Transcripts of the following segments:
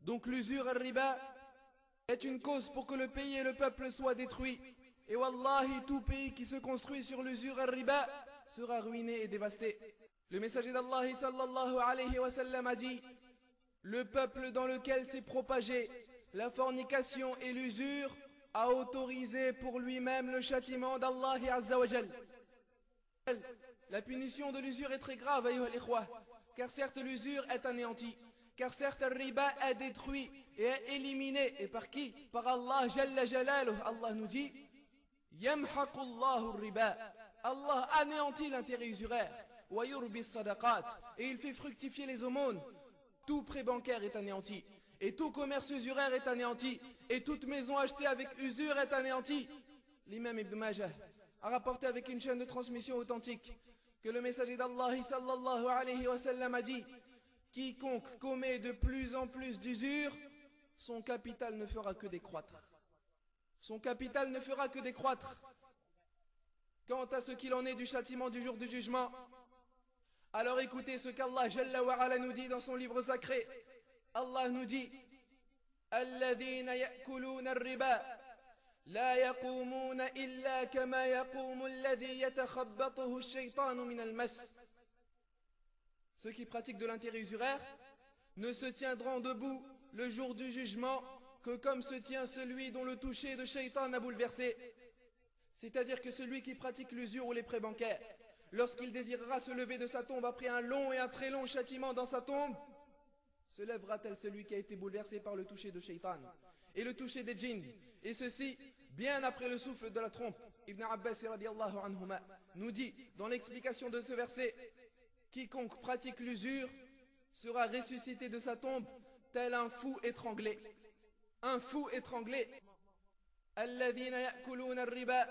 Donc l'usure al-riba est une cause pour que le pays et le peuple soient détruits. Et wallahi, tout pays qui se construit sur l'usure al-riba sera ruiné et dévasté. Le messager d'Allah sallallahu alayhi wa sallam a dit: le peuple dans lequel s'est propagée la fornication et l'usure a autorisé pour lui-même le châtiment d'Allah azza wa jal. La punition de l'usure est très grave, ayyuha al-ikhwa, car certes l'usure est anéantie, car certes le riba est détruit et est éliminé. Et par qui? Par Allah jalla jalaluh. Allah nous dit: Yamhaqullahu riba. Allah anéantit l'intérêt usuraire. Wa yurbi sadaqat. Et il fait fructifier les aumônes. Tout prêt bancaire est anéanti. Et tout commerce usuraire est anéanti. Et toute maison achetée avec usure est anéantie. L'imam Ibn Majah a rapporté avec une chaîne de transmission authentique que le messager d'Allah sallallahu alayhi wa sallam a dit: quiconque commet de plus en plus d'usure, son capital ne fera que décroître. Son capital ne fera que décroître. Quant à ce qu'il en est du châtiment du jour du jugement, alors écoutez ce qu'Allah Jalla wa Ala nous dit dans son livre sacré. Allah nous dit: Alladhina ya'kuluna ar-riba la yaqumuna illa kama yaqumu alladhi yatakhabbathu ash-shaytanu min al-mas. Ceux qui pratiquent de l'intérêt usuraire ne se tiendront debout le jour du jugement que comme se tient celui dont le toucher de shaytan a bouleversé. C'est-à-dire que celui qui pratique l'usure ou les prêts bancaires, lorsqu'il désirera se lever de sa tombe après un long et un très long châtiment dans sa tombe, se lèvera tel celui qui a été bouleversé par le toucher de shaytan et le toucher des djinns, et ceci bien après le souffle de la trompe. Ibn Abbas radiyallahu anhuma nous dit dans l'explication de ce verset: quiconque pratique l'usure sera ressuscité de sa tombe tel un fou étranglé. Un fou étranglé. Alladhina ya'kuluna ar-riba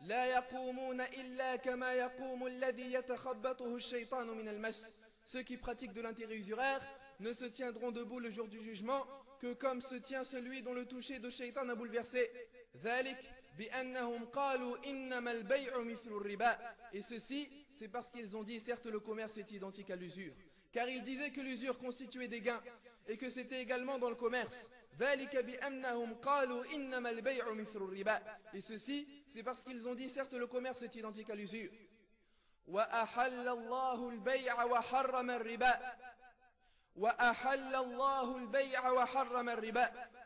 la yaqumuna illa kama yaqumu alladhi yatakhabbathu ash-shaytanu min al-mas. Ceux qui pratiquent de l'intérêt usuraire ne se tiendront debout le jour du jugement que comme se tient celui dont le toucher de shaytan a bouleversé. Dhalik bi'annahum qalu innama al-bay'u mithlu ar-riba. Et ceci, c'est parce qu'ils ont dit: certes le commerce est identique à l'usure, car ils disaient que l'usure constituait des gains et que c'était également dans le commerce. Et ceci, c'est parce qu'ils ont dit: certes le commerce est identique à l'usure.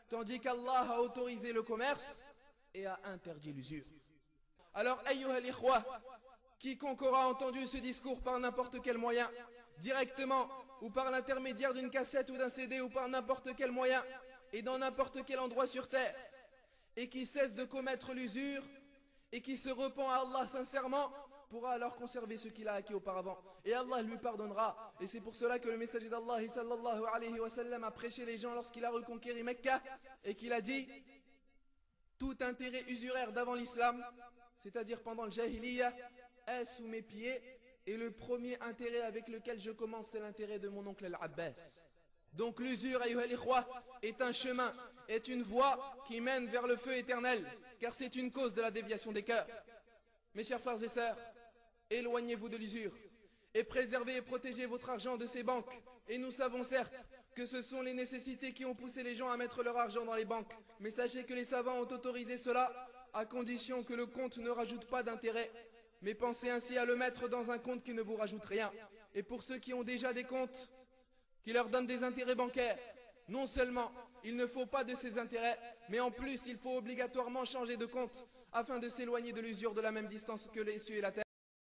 Tandis qu'Allah a autorisé le commerce et a interdit l'usure. Alors, ayyuha al-ikhwa, quiconque aura entendu ce discours par n'importe quel moyen, directement ou par l'intermédiaire d'une cassette ou d'un CD ou par n'importe quel moyen et dans n'importe quel endroit sur terre, et qui cesse de commettre l'usure et qui se repent à Allah sincèrement, pourra alors conserver ce qu'il a acquis auparavant et Allah lui pardonnera. Et c'est pour cela que le messager d'Allah sallallahu alayhi wa sallam a prêché les gens lorsqu'il a reconquéri Mecca et qu'il a dit: tout intérêt usuraire d'avant l'islam, c'est-à-dire pendant le jahiliya, est sous mes pieds, et le premier intérêt avec lequel je commence, c'est l'intérêt de mon oncle Al-Abbas. Donc l'usure, ayyuha al-ikhwa, est un chemin, est une voie qui mène vers le feu éternel, car c'est une cause de la déviation des cœurs. Mes chers frères et sœurs, éloignez-vous de l'usure et préservez et protégez votre argent de ces banques. Et nous savons certes que ce sont les nécessités qui ont poussé les gens à mettre leur argent dans les banques, mais sachez que les savants ont autorisé cela à condition que le compte ne rajoute pas d'intérêt. Mais pensez ainsi à le mettre dans un compte qui ne vous rajoute rien. Et pour ceux qui ont déjà des comptes qui leur donnent des intérêts bancaires, non seulement il ne faut pas de ces intérêts, mais en plus il faut obligatoirement changer de compte afin de s'éloigner de l'usure de la même distance que les cieux et la terre.